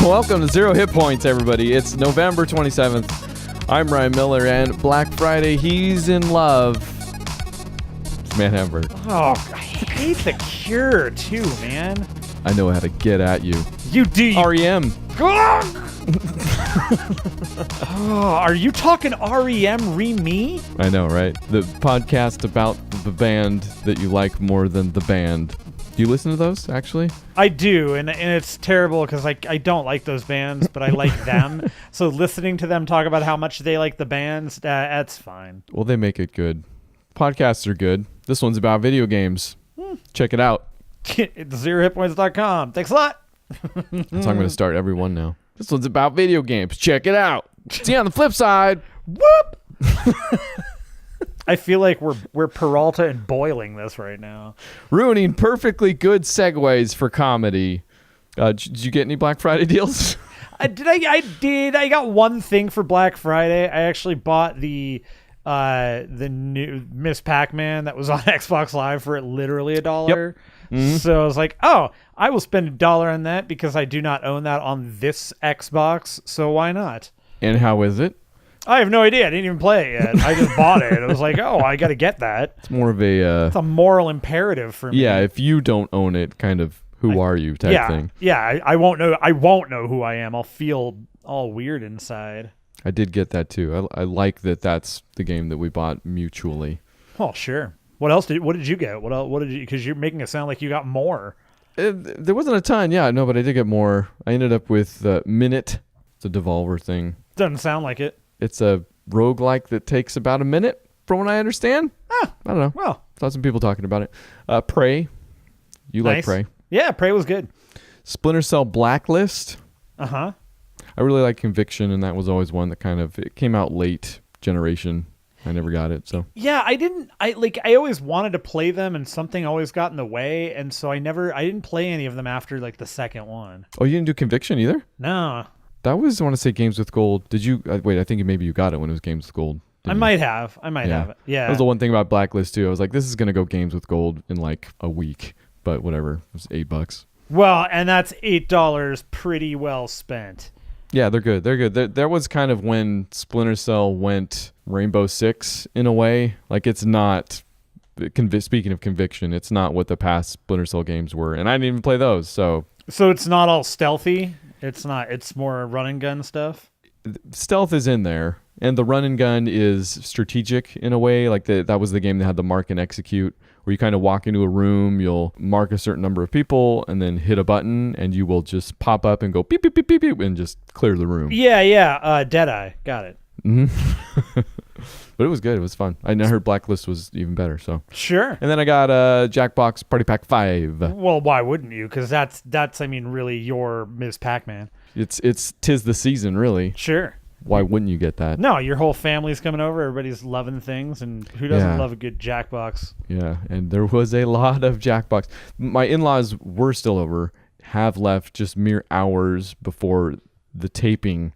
Welcome to Zero Hit Points, everybody. It's November 27th. I'm Ryan Miller, and Black Friday, he's in love. It's Matt Hamburg. Oh, I hate The Cure, too, man. I know how to get at you. You do. REM. Oh, are you talking REM Re-Me? I know, right? The podcast about the band that you like more than the band. Do you listen to those, actually? I do, and it's terrible because I don't like those bands, but I like them. So listening to them talk about how much they like the bands, that's fine. Well, they make it good. Podcasts are good. This one's about video games. Check it out. It's zerohitpoints.com. Thanks a lot. That's how I'm going to start every one now. This one's about video games. Check it out. See you on the flip side. Whoop! I feel like we're Peralta and Boiling this right now. Ruining perfectly good segues for comedy. Did you get any Black Friday deals? I did. I got one thing for Black Friday. I actually bought the new Miss Pac-Man that was on Xbox Live for literally $1. Yep. Mm-hmm. So I was like, oh, I will spend $1 on that because I do not own that on this Xbox, so why not? And how is it? I have no idea. I didn't even play it yet. I just bought it. I was like, oh, I got to get that. It's more of a... it's a moral imperative for me. Yeah, if you don't own it, kind of who are you type thing. Yeah, I won't know. I won't know who I am. I'll feel all weird inside. I did get that too. I like that that's the game that we bought mutually. Oh, sure. What did you get? What did you? Because you're making it sound like you got more. There wasn't a ton, but I did get more. I ended up with Minute. It's a Devolver thing. Doesn't sound like it. It's a roguelike that takes about a minute, from what I understand. I don't know. Well, saw some people talking about it. Prey. You nice. like Prey? Yeah, Prey was good. Splinter Cell Blacklist. Uh-huh. I really like Conviction, and that was always one that it came out late generation. I never got it, so. Yeah, I always wanted to play them, and something always got in the way, and so I didn't play any of them after, the second one. Oh, you didn't do Conviction either? No. That was, I want to say, Games with Gold. Did you, wait, I think maybe you got it when it was Games with Gold. I might have it. Yeah. That was the one thing about Blacklist, too. I was like, this is going to go Games with Gold in, a week, but whatever. It was $8. Well, and that's $8 pretty well spent. Yeah, they're good. There was kind of when Splinter Cell went Rainbow Six in a way. It's not, speaking of Conviction, it's not what the past Splinter Cell games were. And I didn't even play those, so. So it's not all stealthy? It's more run and gun stuff? Stealth is in there. And the run and gun is strategic in a way. That was the game that had the mark and execute, where you kind of walk into a room, you'll mark a certain number of people, and then hit a button, and you will just pop up and go beep, beep, beep, beep, beep, and just clear the room. Yeah. Deadeye. Got it. Mm-hmm. But it was good. It was fun. I heard Blacklist was even better. So sure. And then I got Jackbox Party Pack 5. Well, why wouldn't you? Because that's really your Ms. Pac-Man. Tis the season, really. Sure. Why wouldn't you get that? No, your whole family's coming over. Everybody's loving things, and who doesn't love a good Jackbox? Yeah, and there was a lot of Jackbox. My in-laws were still over, have left just mere hours before the taping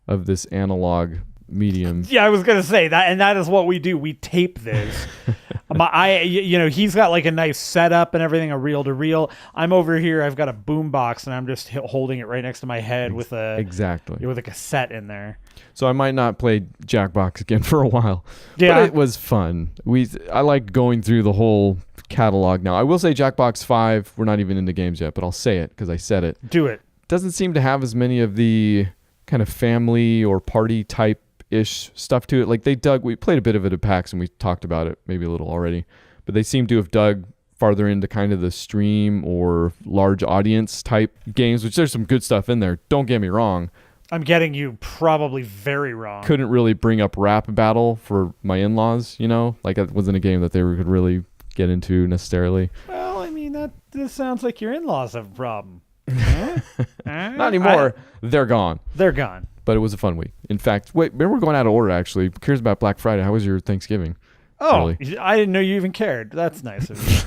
of this analog medium. Yeah, I was gonna say that, and that is what we do. We tape this. He's got a nice setup and everything, a reel to reel. I'm over here. I've got a boom box, and I'm just holding it right next to my head with a cassette in there. So I might not play Jackbox again for a while. Yeah, but it was fun. I like going through the whole catalog now. I will say Jackbox 5. We're not even into games yet, but I'll say it because I said it. Do it. Doesn't seem to have as many of the kind of family or party type ish stuff to it. We played a bit of it at PAX and we talked about it maybe a little already, but they seem to have dug farther into kind of the stream or large audience type games, which there's some good stuff in there. Don't get me wrong. I'm getting you probably very wrong. Couldn't really bring up Rap Battle for my in-laws, that wasn't a game that they could really get into necessarily. Well, I mean, this sounds like your in-laws have a problem. Not anymore. They're gone. But it was a fun week. In fact, remember we're going out of order, actually. Curious about Black Friday. How was your Thanksgiving? Oh, really? I didn't know you even cared. That's nice of you.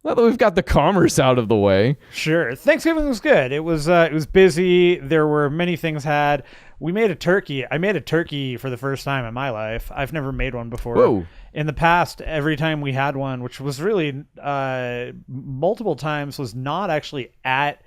Well, we've got the commerce out of the way. Sure. Thanksgiving was good. It was busy. There were many things had. We made a turkey. I made a turkey for the first time in my life. I've never made one before. Whoa. In the past, every time we had one, which was really multiple times, was not actually at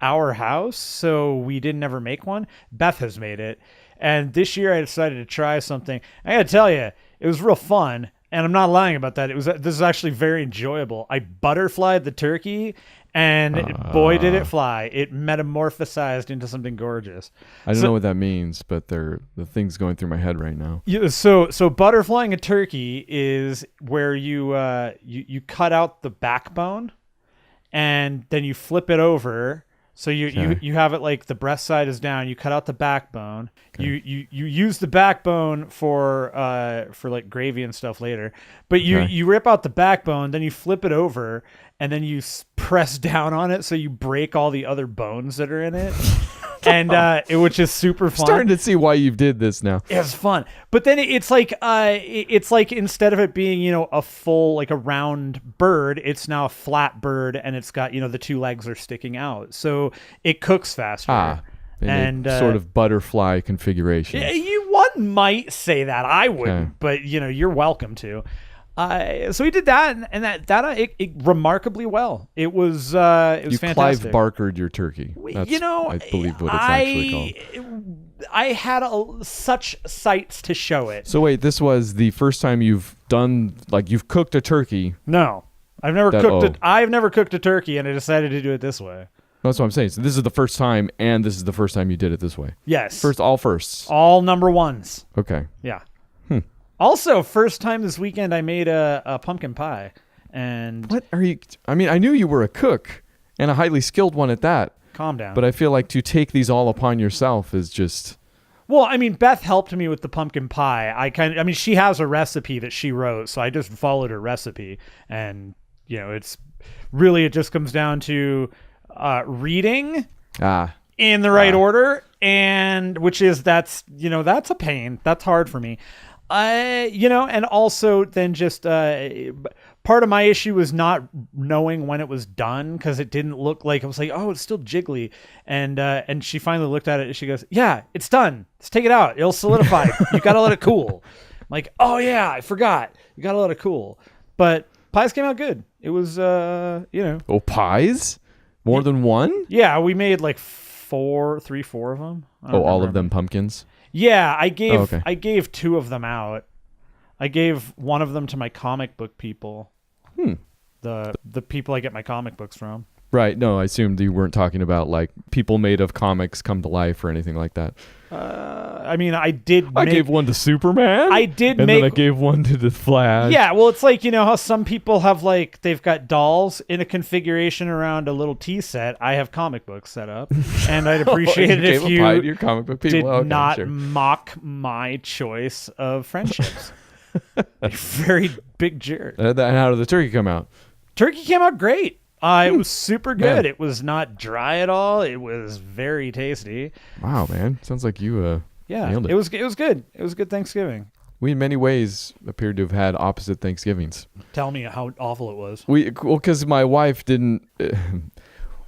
our house, so we didn't ever make one. Beth has made it. And this year I decided to try something. I gotta tell you, it was real fun. And I'm not lying about that. This is actually very enjoyable. I butterflied the turkey, and boy, did it fly. It metamorphosized into something gorgeous. I don't know what that means, but the thing's going through my head right now. So butterflying a turkey is where you cut out the backbone, and then you flip it over. So you have it like the breast side is down. You cut out the backbone. Okay. You use the backbone for like gravy and stuff later. But you rip out the backbone, then you flip it over, and then you press down on it so you break all the other bones that are in it. And which is super fun. Starting to see why you did this now. It's fun, but then it's like instead of it being a full like a round bird, it's now a flat bird, and it's got the two legs are sticking out, so it cooks faster. And sort of butterfly configuration. One might say that. I wouldn't, but you're welcome to. So we did that, and it remarkably well. It was fantastic. Clive Barkered your turkey. That's, I believe what it's actually called. I had such sights to show it. So wait, this was the first time you've cooked a turkey? No, I've never cooked I've never cooked a turkey, and I decided to do it this way. That's what I'm saying. So this is the first time, and this is the first time you did it this way. Yes. All firsts. All number ones. Okay. Yeah. Also, first time this weekend, I made a pumpkin pie. And what are you? I mean, I knew you were a cook, and a highly skilled one at that. Calm down. But I feel like to take these all upon yourself is just. Well, I mean, Beth helped me with the pumpkin pie. She has a recipe that she wrote, so I just followed her recipe, and it just comes down to reading in the right order, and that's a pain. That's hard for me. And also then just part of my issue was not knowing when it was done, because it didn't look like, I was like, oh, it's still jiggly, and she finally looked at it and she goes, yeah, it's done. Let's take it out. It'll solidify. You got to let it cool. I'm like, oh yeah, I forgot. You got to let it cool. But pies came out good. It was, Oh, pies? More than one? Yeah, we made like 4 of them. All of them pumpkins? Yeah, I gave 2 of them out. I gave one of them to my comic book people. The people I get my comic books from. Right. No, I assumed you weren't talking about like people made of comics come to life or anything like that. I mean, I gave one to Superman. Then I gave one to the Flash. Yeah, well, it's like, how some people have they've got dolls in a configuration around a little tea set. I have comic books set up, and I'd appreciate it if you your comic book people. did not mock my choice of friendships. A very big jerk. And how did the turkey come out? Turkey came out great. It was super good. Man. It was not dry at all. It was very tasty. Wow, man. Sounds like you nailed it. It was good. It was a good Thanksgiving. We in many ways appeared to have had opposite Thanksgivings. Tell me how awful it was. Because my wife didn't.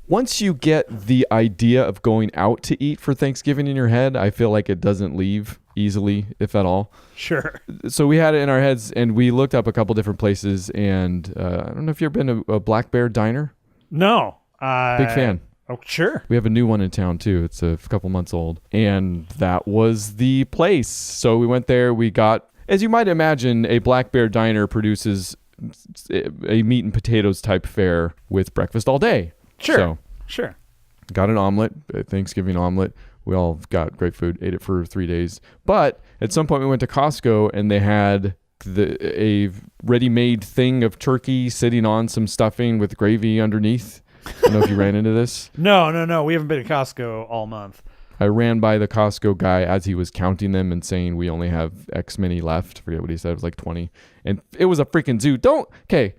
Once you get the idea of going out to eat for Thanksgiving in your head, I feel like it doesn't leave easily, if at all. Sure. So we had it in our heads, and we looked up a couple different places, and I don't know if you've ever been to a Black Bear Diner. No. Big fan. Oh, sure. We have a new one in town, too. It's a couple months old, and that was the place. So we went there. We got, as you might imagine, a Black Bear Diner produces a meat and potatoes type fare with breakfast all day. Sure. Got an omelet, a Thanksgiving omelet. We all got great food, ate it for 3 days. But at some point we went to Costco, and they had a ready-made thing of turkey sitting on some stuffing with gravy underneath. I don't know if you ran into this. No. We haven't been to Costco all month. I ran by the Costco guy as he was counting them and saying we only have X many left. I forget what he said. It was like 20. And it was a freaking zoo. Don't go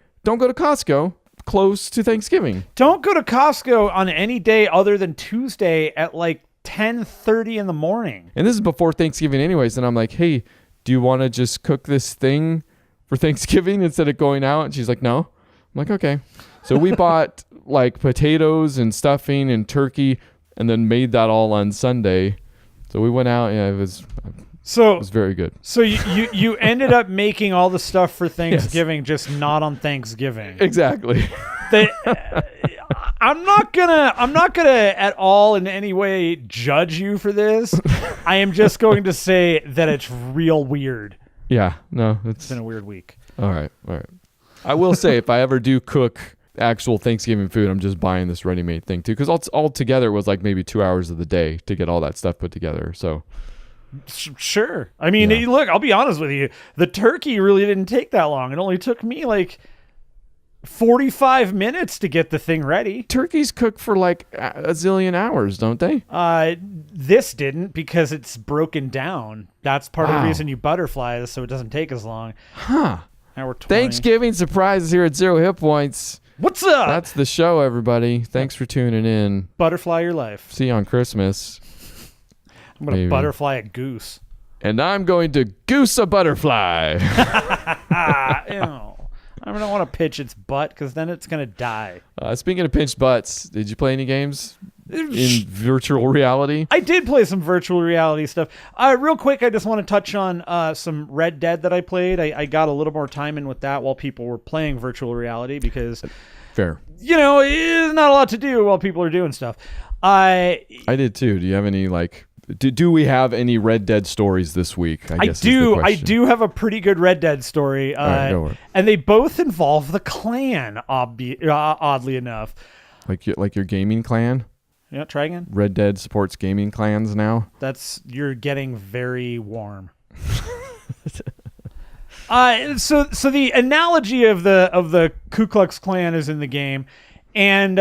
to Costco close to Thanksgiving. Don't go to Costco on any day other than Tuesday at like 10:30 in the morning. And this is before Thanksgiving anyways. And I'm like, hey, do you want to just cook this thing for Thanksgiving instead of going out? And she's like, no. I'm like, okay. So we bought like potatoes and stuffing and turkey and then made that all on Sunday. So we went out. Yeah, it was very good. So you ended up making all the stuff for Thanksgiving, yes. Just not on Thanksgiving. Exactly. I'm not gonna at all in any way judge you for this. I am just going to say that it's real weird. Yeah, no, It's been a weird week. all right. I will say, if I ever do cook actual Thanksgiving food, I'm just buying this ready-made thing too, because all together it was like maybe 2 hours of the day to get all that stuff put together. So Sure. I mean, look, I'll be honest with you. The turkey really didn't take that long. It only took me like 45 minutes to get the thing ready. turkeys cook for like a zillion hours, don't they? This didn't, because it's broken down. That's part of the Wow. reason you butterfly this, so it doesn't take as long. Huh. Now we're 20. Thanksgiving surprises here at 0 Hit Points. What's up? That's the show, everybody. Thanks for tuning in. Butterfly your life. See you on Christmas. I'm going to butterfly a goose. And I'm going to goose a butterfly. Ew. I don't want to pitch its butt, because then it's going to die. Speaking of pinched butts, did you play any games in virtual reality? I did play some virtual reality stuff. Real quick, I just want to touch on some Red Dead that I played. I got a little more time in with that while people were playing virtual reality, because, Fair. there's not a lot to do while people are doing stuff. I did too. Do you have any do we have any Red Dead stories this week? I guess do. I do have a pretty good Red Dead story. Right, go for it. And they both involve the clan, oddly enough. Like your gaming clan? Yeah, try again. Red Dead supports gaming clans now. You're getting very warm. So the analogy of the Ku Klux Klan is in the game, and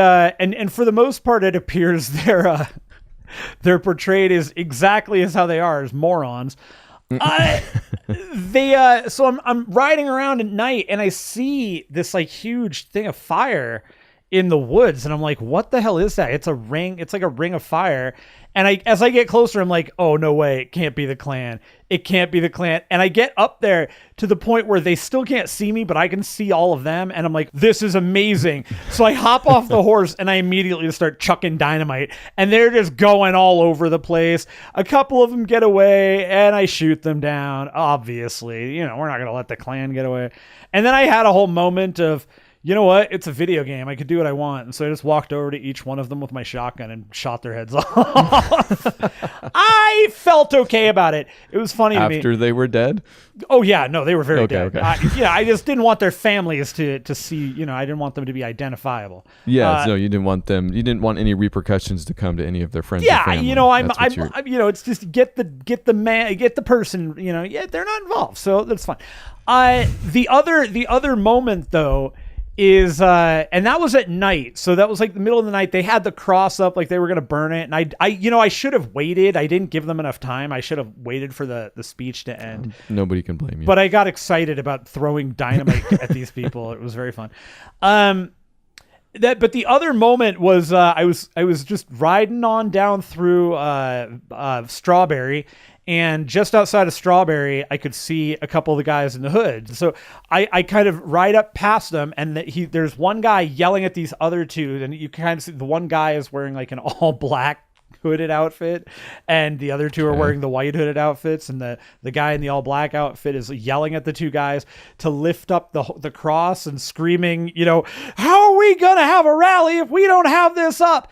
for the most part, it appears they're portrayed as exactly as how they are, as morons. So I'm riding around at night, and I see this like huge thing of fire in the woods, and I'm like, what the hell is that? It's a ring. It's like a ring of fire. And as I get closer, I'm like, oh, no way. It can't be the clan. It can't be the clan. And I get up there to the point where they still can't see me, but I can see all of them. And I'm like, this is amazing. So I hop off the horse, and I immediately start chucking dynamite. And they're just going all over the place. A couple of them get away, and I shoot them down. Obviously, we're not going to let the clan get away. And then I had a whole moment of, you know what? It's a video game. I could do what I want. And so I just walked over to each one of them with my shotgun and shot their heads off. I felt okay about it. It was funny to me. After they were dead? Oh, yeah. No, they were very dead. Okay. I just didn't want their families to see, I didn't want them to be identifiable. Yeah, no, you didn't want them. You didn't want any repercussions to come to any of their friends. Yeah, or family. it's just get the person, they're not involved. So that's fine. The other moment, though, is and that was at night, so that was like the middle of the night. They had the cross up, like they were gonna burn it, and I should have waited. I didn't give them enough time. I should have waited for the speech to end. Nobody can blame you. But I got excited about throwing dynamite at these people. It was very fun. But the other moment was I was just riding on down through Strawberry, and just outside of Strawberry, I could see a couple of the guys in the hood. So I kind of ride up past them, and there's one guy yelling at these other two, and you kind of see the one guy is wearing like an all black hooded outfit, and the other two are wearing the white hooded outfits, and the guy in the all black outfit is yelling at the two guys to lift up the cross and screaming, how are we gonna have a rally if we don't have this up?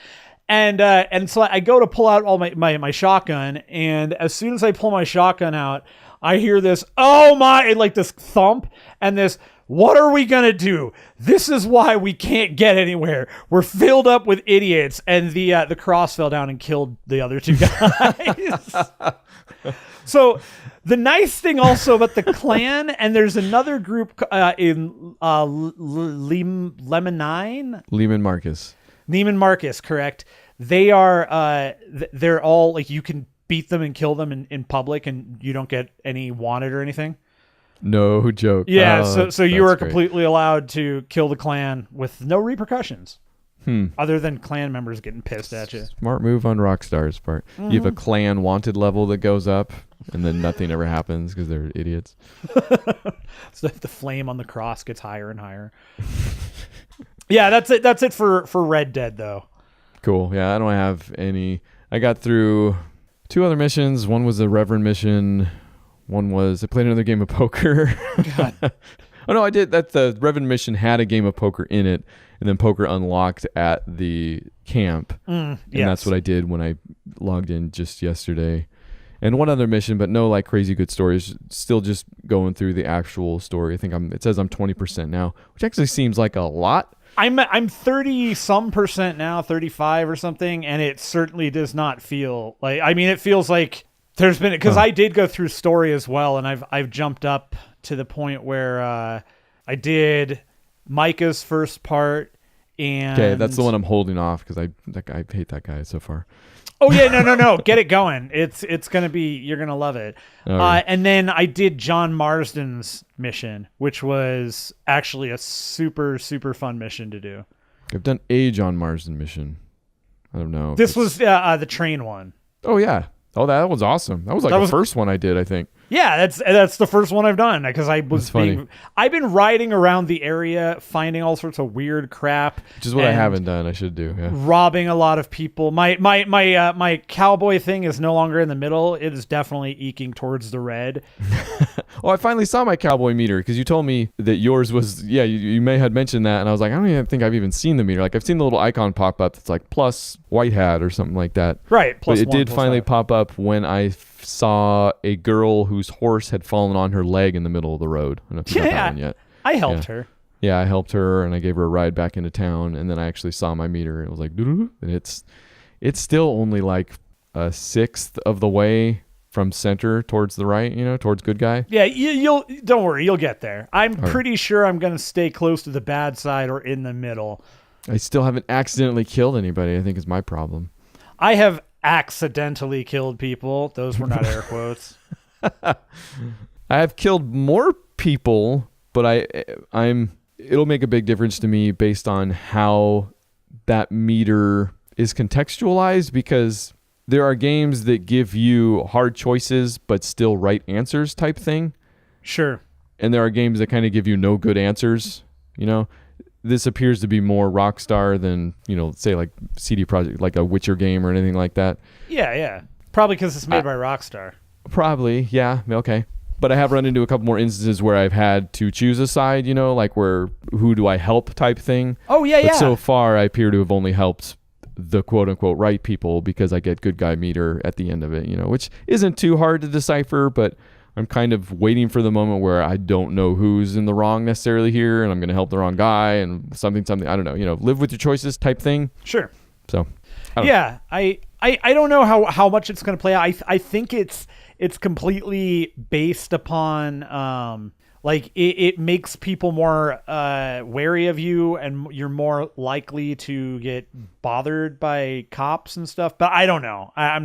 And so I go to pull out all my shotgun, and as soon as I pull my shotgun out, I hear this, oh my, like this thump, and this, what are we going to do? This is why we can't get anywhere. We're filled up with idiots. And the cross fell down and killed the other two guys. So the nice thing also about the clan, and there's another group in Lehman Marcus. Neiman Marcus, correct. They are, they're all like, you can beat them and kill them in public, and you don't get any wanted or anything. No joke. Yeah, so you are completely allowed to kill the clan with no repercussions. Other than clan members getting pissed at you. Smart move on Rockstar's part. Mm-hmm. You have a clan wanted level that goes up, and then nothing ever happens because they're idiots. So the flame on the cross gets higher and higher. Yeah, that's it for Red Dead, though. Cool. Yeah, I don't have any. I got through 2 other missions. One was a Reverend mission. One was I played another game of poker. God. Oh no, I did. That the Reverend mission had a game of poker in it, and then poker unlocked at the camp. And that's what I did when I logged in just yesterday. And one other mission, but no like crazy good stories. Still just going through the actual story. I think it says I'm 20% now, which actually seems like a lot. I'm 30 some percent now, 35 or something, and it certainly does not feel like. I mean, it feels like there's been, because I did go through story as well, and I've jumped up to the point where I did Micah's first part, and okay, that's the one I'm holding off because I hate that guy so far. Oh yeah, no, get it going. It's gonna be, you're gonna love it. Right. And then I did John Marsden's mission, which was actually a super super fun mission to do. I've done a John Marsden mission. I don't know. This was the train one. Oh yeah. Oh, that was awesome. That was the first one I did, I think. Yeah, that's the first one I've done because I've been riding around the area finding all sorts of weird crap, which is what I haven't done. I should do. Yeah. Robbing a lot of people. My cowboy thing is no longer in the middle. It is definitely eking towards the red. Oh, I finally saw my cowboy meter because you told me that yours was. Yeah, you may have mentioned that, and I was like, I don't even think I've even seen the meter. Like I've seen the little icon pop up that's like plus white hat or something like that. Right. But it did finally pop up when I saw a girl whose horse had fallen on her leg in the middle of the road. I don't know if you got that one yet. I helped her. Yeah, I helped her and I gave her a ride back into town, and then I actually saw my meter and it was like, and it's still only like a sixth of the way from center towards the right, towards good guy. Yeah, you'll don't worry, you'll get there. I'm pretty sure I'm going to stay close to the bad side or in the middle. I still haven't accidentally killed anybody, I think is my problem. I have accidentally killed people. Those were not air quotes. I have killed more people, but it'll make a big difference to me based on how that meter is contextualized, because there are games that give you hard choices but still right answers type thing. Sure. And there are games that kind of give you no good answers, This appears to be more Rockstar than, say like CD Projekt, like a Witcher game or anything like that. Yeah. Probably because it's made by Rockstar. Probably, yeah. Okay. But I have run into a couple more instances where I've had to choose a side, like who do I help type thing. Oh, yeah, but so far, I appear to have only helped the quote-unquote right people because I get good guy meter at the end of it, which isn't too hard to decipher, but I'm kind of waiting for the moment where I don't know who's in the wrong necessarily here, and I'm going to help the wrong guy and something, I don't know, live with your choices type thing. Sure. So, I don't know how much it's going to play out. I think it's completely based upon, it makes people more wary of you, and you're more likely to get bothered by cops and stuff. But I don't know. I'm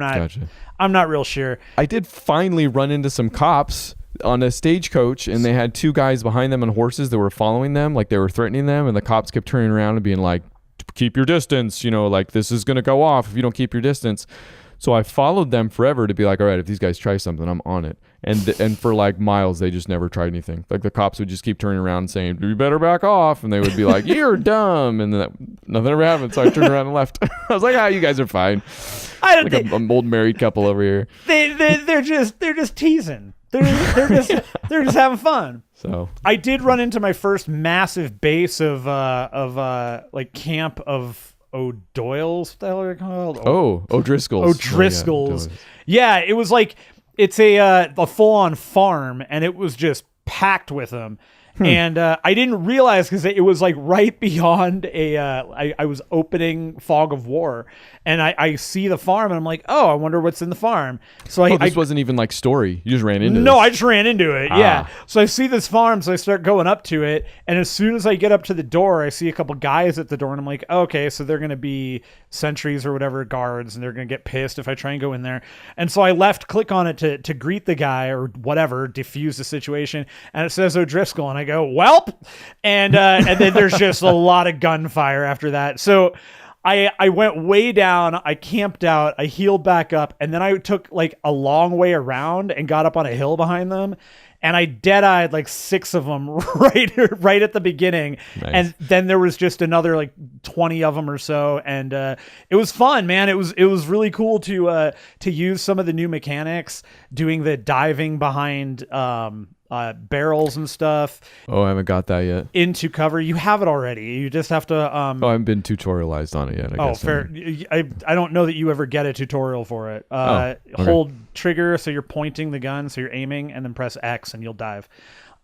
not real sure. I did finally run into some cops on a stagecoach, and they had two guys behind them on horses that were following them, like they were threatening them, and the cops kept turning around and being like, keep your distance, like this is going to go off if you don't keep your distance. So I followed them forever to be like, all right, if these guys try something, I'm on it. And for like miles, they just never tried anything. Like the cops would just keep turning around and saying, you better back off. And they would be like, you're dumb. And then nothing ever happened. So I turned around and left. I was like, you guys are fine. I'm old married couple over here. They're just teasing. They're just having fun. So I did run into my first massive base of camp of O'Doyle's. What the hell are they called? O'Driscoll's. O'Driscoll's. Yeah, it was like it's a full-on farm, and it was just packed with them. And I didn't realize because it was like right beyond I was opening Fog of War, and I see the farm, and I'm like, oh, I wonder what's in the farm. So this wasn't even like story. You just ran into it. No, I just ran into it. Yeah. So I see this farm, so I start going up to it, and as soon as I get up to the door, I see a couple guys at the door, and I'm like, okay, so they're gonna be sentries or whatever, guards, and they're gonna get pissed if I try and go in there. And so I click on it to greet the guy or whatever, diffuse the situation, and it says O'Driscoll, and I go, welp, and then there's just a lot of gunfire after that. So I went way down, I camped out, I healed back up, and then I took like a long way around and got up on a hill behind them, and I dead-eyed like 6 of them right at the beginning. Nice. And then there was just another like 20 of them or so, and it was fun, man. It was really cool to use some of the new mechanics, doing the diving behind barrels and stuff. Oh, I haven't got that yet. Into cover. You have it already. You just have to. I haven't been tutorialized on it yet. I guess. Fair. I don't know that you ever get a tutorial for it. Okay. Hold trigger so you're pointing the gun, so you're aiming, and then press X and you'll dive.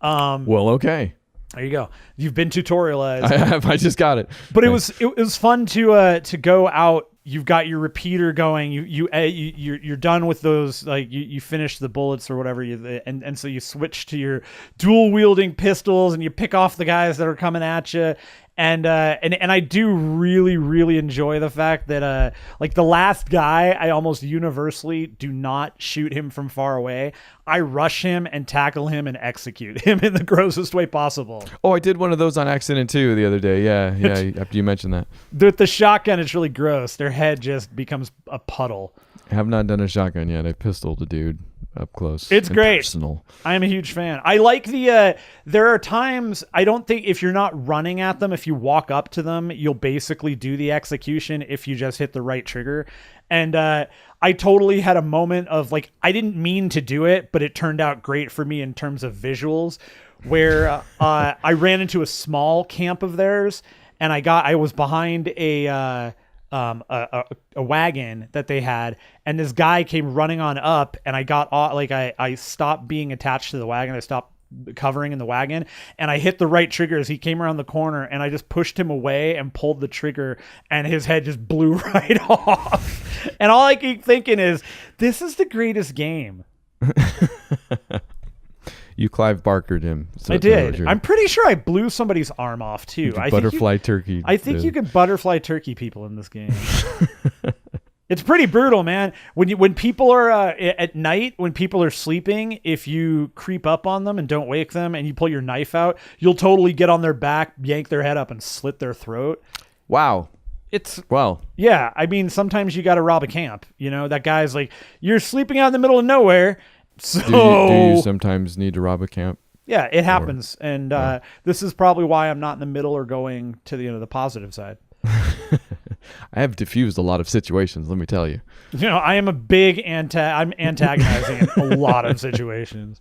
Well, okay. There you go. You've been tutorialized. I have. I just got it. But it was fun to go out. You've got your repeater going. You're done with those. Like you finish the bullets or whatever. And so you switch to your dual wielding pistols and you pick off the guys that are coming at you. And I do really, really enjoy the fact that like the last guy, I almost universally do not shoot him from far away. I rush him and tackle him and execute him in the grossest way possible. Oh, I did one of those on accident too the other day. Yeah. After you mentioned that, with the shotgun, it's really gross. Their head just becomes a puddle. I have not done a shotgun yet. I pistoled a dude up close. It's great. Personal. I am a huge fan. I like the there are times I don't think if you're not running at them, if you walk up to them, you'll basically do the execution if you just hit the right trigger. And I totally had a moment of like, I didn't mean to do it, but it turned out great for me in terms of visuals, where I ran into a small camp of theirs and I was behind a wagon that they had, and this guy came running on up, and I got like I stopped being attached to the wagon. I stopped covering in the wagon, and I hit the right trigger as he came around the corner, and I just pushed him away and pulled the trigger, and his head just blew right off. And all I keep thinking is, this is the greatest game. You Clive Barkered him. So I did. I'm pretty sure I blew somebody's arm off too. Butterfly turkey. I think you can butterfly turkey people in this game. It's pretty brutal, man. When people are at night, when people are sleeping, if you creep up on them and don't wake them, and you pull your knife out, you'll totally get on their back, yank their head up, and slit their throat. Wow. Yeah. I mean, sometimes you got to rob a camp. You know, that guy's like, you're sleeping out in the middle of nowhere. So do you sometimes need to rob a camp? Yeah, it happens. And this is probably why I'm not in the middle or going to the positive side. I have diffused a lot of situations, let me tell you. You know, I am a big I'm antagonizing in a lot of situations.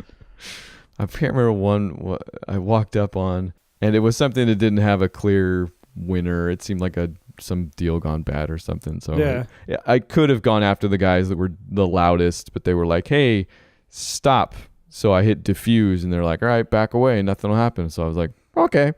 I can't remember one I walked up on, and it was something that didn't have a clear winner. It seemed like some deal gone bad or something. So yeah. I could have gone after the guys that were the loudest, but they were like, hey, stop. So I hit diffuse, and they're like, all right, back away, nothing will happen. So I was like, okay.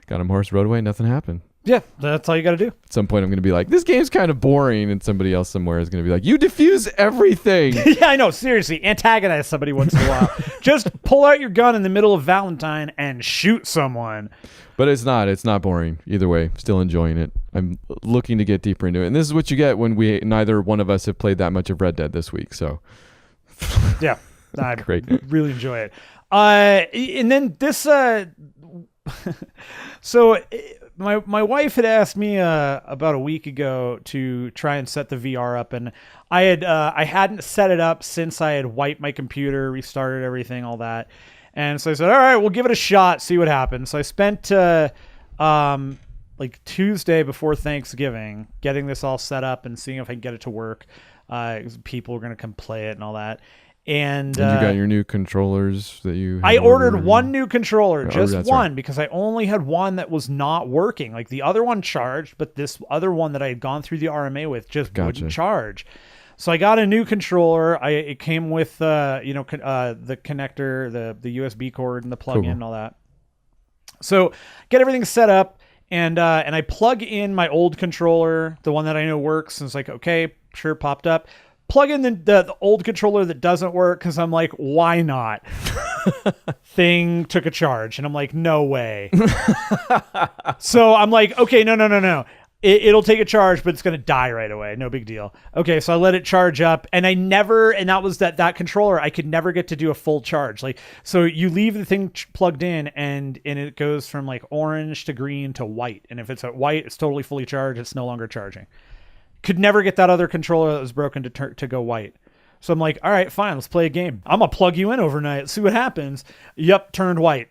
Got him horse, rode away, nothing happened. Yeah, that's all you got to do. At some point, I'm going to be like, this game's kind of boring, and somebody else somewhere is going to be like, you diffuse everything. Yeah, I know. Seriously, antagonize somebody once in a while. Just pull out your gun in the middle of Valentine and shoot someone. But it's not boring either way. Still enjoying it. I'm looking to get deeper into it, and this is what you get when neither one of us have played that much of Red Dead this week. So, yeah, I great. Really enjoy it. And then this, so. My wife had asked me about a week ago to try and set the VR up, and I hadn't set it up since I had wiped my computer, restarted everything, all that. And so I said, all right, we'll give it a shot, see what happens. So I spent like Tuesday before Thanksgiving getting this all set up and seeing if I can get it to work. People were going to come play it and all that. And you got your new controllers that you I ordered one new controller, just one, right. because I only had one that was not working. Like the other one charged, but this other one that I had gone through the RMA with just wouldn't charge. So I got a new controller. It came with the connector, the USB cord and the plug-in and all that. So get everything set up, and I plug in my old controller, the one that I know works, and it's like, okay, sure, popped up. Plug in the old controller that doesn't work, because I'm like, why not? Thing took a charge, and I'm like, no way. So I'm like, okay, no. It'll take a charge, but it's going to die right away. No big deal. Okay, so I let it charge up, and that was that controller, I could never get to do a full charge. Like, so you leave the thing plugged in, and it goes from like orange to green to white. And if it's at white, it's totally fully charged. It's no longer charging. Could never get that other controller that was broken to go white. So I'm like, all right, fine, let's play a game. I'm going to plug you in overnight, see what happens. Yep, turned white.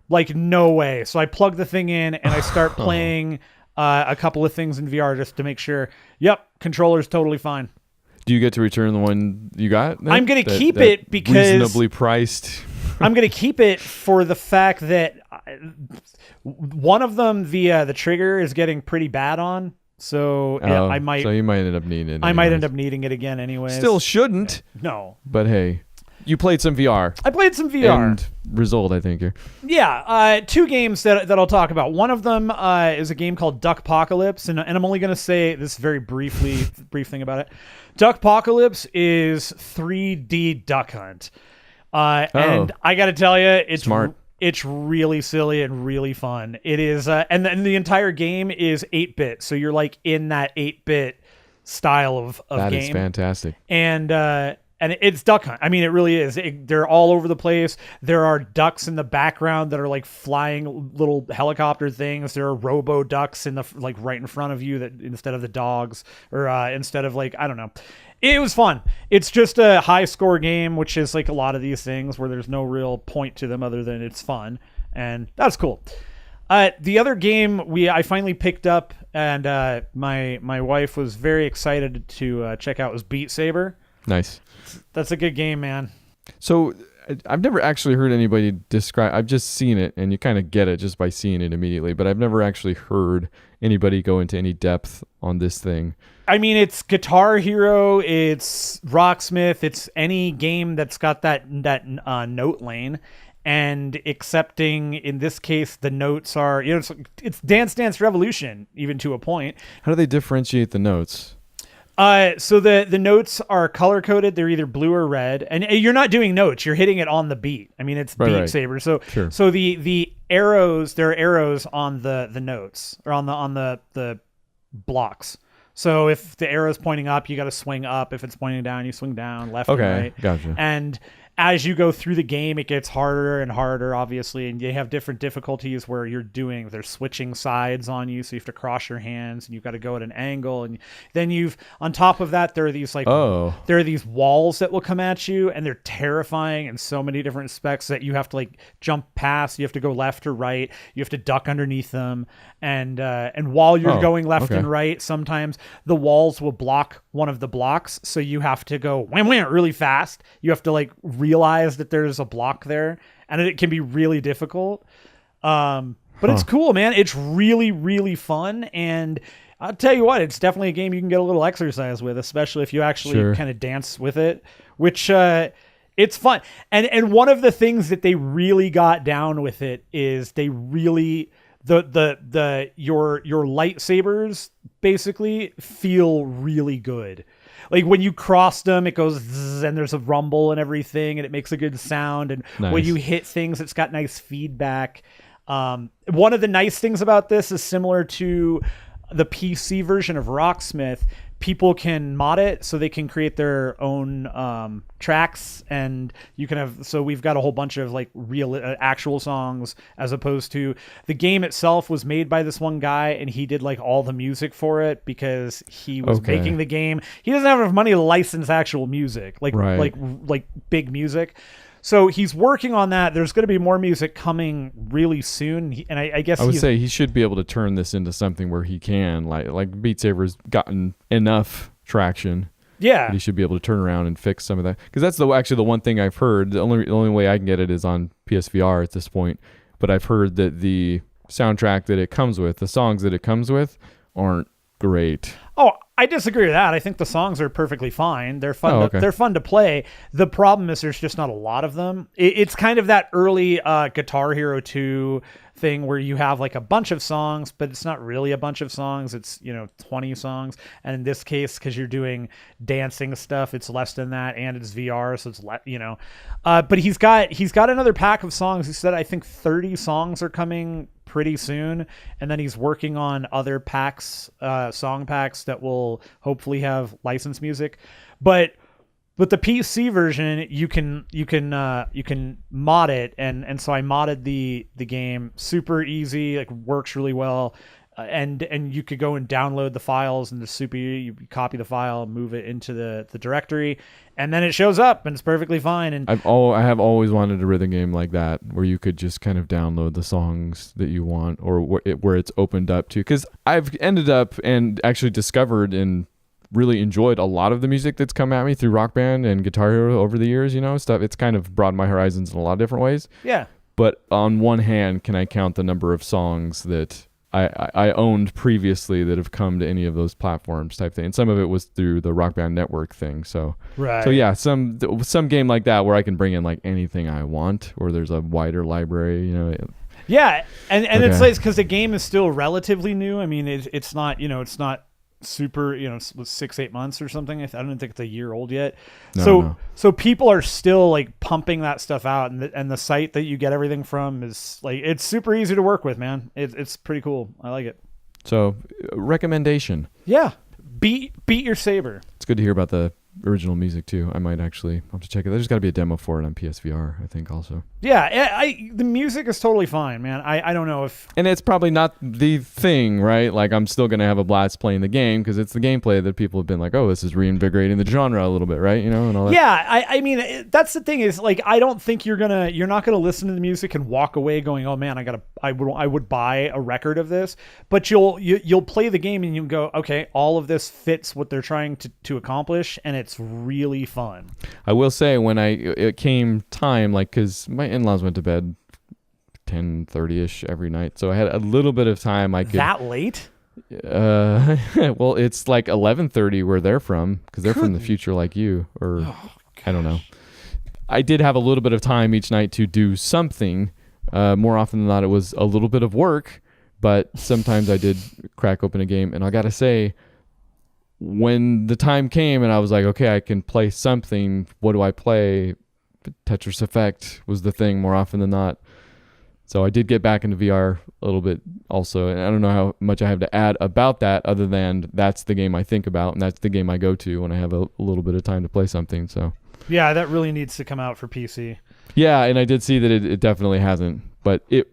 Like, no way. So I plug the thing in, and I start playing a couple of things in VR just to make sure. Yep, controller's totally fine. Do you get to return the one you got? I'm going to keep it because... reasonably priced. I'm gonna keep it for the fact that one of them, the trigger is getting pretty bad on. So I might. So you might end up needing it. I might end up needing it again anyway. Still shouldn't. No. But hey, you played some VR. I played some VR. And result, I think. Here. Yeah, 2 games that I'll talk about. One of them is a game called Duckpocalypse, and I'm only going to say this very brief thing about it. Duckpocalypse is 3D Duck Hunt. And I got to tell you, it's smart. It's really silly and really fun. It is, and the entire game is 8-bit, so you're like in that 8-bit style of game. That is fantastic. And it's Duck Hunt. I mean, it really is. They're all over the place. There are ducks in the background that are like flying little helicopter things. There are robo ducks in the like right in front of you that instead of the dogs or instead of like, I don't know. It was fun. It's just a high score game, which is like a lot of these things where there's no real point to them other than it's fun. And that's cool. The other game I finally picked up and my wife was very excited to check out was Beat Saber. Nice. That's a good game, man. So I've never actually heard anybody describe. I've just seen it, and you kind of get it just by seeing it immediately. But I've never actually heard anybody go into any depth on this thing. I mean, it's Guitar Hero, it's Rocksmith, it's any game that's got that note lane. And accepting, in this case, the notes are, it's Dance Dance Revolution, even to a point. How do they differentiate the notes? So the notes are color coded. They're either blue or red, and you're not doing notes. You're hitting it on the beat. I mean, it's Beat Saber. So sure. So the arrows, there are arrows on the notes or on the blocks. So if the arrow's pointing up, you got to swing up. If it's pointing down, you swing down, left and right. Gotcha. And as you go through the game, it gets harder and harder, obviously, and you have different difficulties where they're switching sides on you, so you have to cross your hands, and you've got to go at an angle, and then on top of that, there are these there are these walls that will come at you, and they're terrifying in so many different specs that you have to like jump past, you have to go left or right, you have to duck underneath them, and while you're going left and right, sometimes the walls will block one of the blocks, so you have to go wham wham really fast. You have to like realize that there's a block there, and it can be really difficult. But it's cool, man. It's really, really fun, and I'll tell you what, it's definitely a game you can get a little exercise with, especially if you actually kind of dance with it, which it's fun. And one of the things that they really got down with it is they really your lightsabers basically feel really good. Like when you cross them, it goes zzz, and there's a rumble and everything, and it makes a good sound. And when you hit things, it's got nice feedback. One of the nice things about this is similar to the PC version of Rocksmith. People can mod it so they can create their own tracks, and you can have. So we've got a whole bunch of like real actual songs, as opposed to the game itself was made by this one guy, and he did like all the music for it because he was making the game. He doesn't have enough money to license actual music, like big music. So he's working on that. There's going to be more music coming really soon, and I guess I would say he should be able to turn this into something where he can like Beat Saber's gotten enough traction. Yeah, he should be able to turn around and fix some of that, because that's actually the one thing I've heard. The only way I can get it is on PSVR at this point, but I've heard that the soundtrack that it comes with, the songs that it comes with, aren't great. Oh, I disagree with that. I think the songs are perfectly fine. They're fun. They're fun to play. The problem is there's just not a lot of them. It's kind of that early Guitar Hero 2 thing where you have like a bunch of songs, but it's not really a bunch of songs. It's 20 songs, and in this case, because you're doing dancing stuff, it's less than that, and it's VR, so it's But he's got another pack of songs. He said I think 30 songs are coming pretty soon, and then he's working on other packs, song packs that will hopefully have licensed music. But with the PC version, you can mod it, and so I modded the game. Super easy, like works really well. And you could go and download the files, and you copy the file, move it into the directory, and then it shows up, and it's perfectly fine. And I have always wanted a rhythm game like that, where you could just kind of download the songs that you want, or where it's opened up to. Because I've ended up and actually discovered in really enjoyed a lot of the music that's come at me through Rock Band and Guitar Hero over the years, stuff. It's kind of broadened my horizons in a lot of different ways. Yeah. But on one hand, can I count the number of songs that I owned previously that have come to any of those platforms type thing? And some of it was through the Rock Band Network thing. So yeah, some game like that where I can bring in like anything I want, or there's a wider library, Yeah, and Okay. it's like because the game is still relatively new. I mean, it's not it's not super it's 6-8 months or something. I don't think it's a year old yet. So people are still like pumping that stuff out, and the site that you get everything from is like it's super easy to work with, man. It's pretty cool. I like it. So recommendation. Yeah, beat your Saber. It's good to hear about the original music too. I might actually have to check it. There's got to be a demo for it on PSVR, I think, also. Yeah, the music is totally fine, man. I don't know if... And it's probably not the thing, right? Like, I'm still going to have a blast playing the game because it's the gameplay that people have been like, oh, this is reinvigorating the genre a little bit, right? And all that. Yeah, I mean, that's the thing is, like, I don't think you're not gonna listen to the music and walk away going, oh man, I would buy a record of this. But you'll play the game and you'll go, okay, all of this fits what they're trying to accomplish, and it's really fun. I will say, when it came time, like, because my in-laws went to bed 10:30ish every night, so I had a little bit of time. I could that late? Well, it's like 11:30 where they're from, because they're from the future like you, or I don't know. I did have a little bit of time each night to do something. More often than not, it was a little bit of work, but sometimes I did crack open a game, and I gotta say, when the time came and I was like, okay, I can play something, what do I play? Tetris Effect was the thing more often than not. So I did get back into VR a little bit also, and I don't know how much I have to add about that other than that's the game I think about, and that's the game I go to when I have a little bit of time to play something. So yeah, that really needs to come out for PC. Yeah, and I did see that it definitely hasn't, but it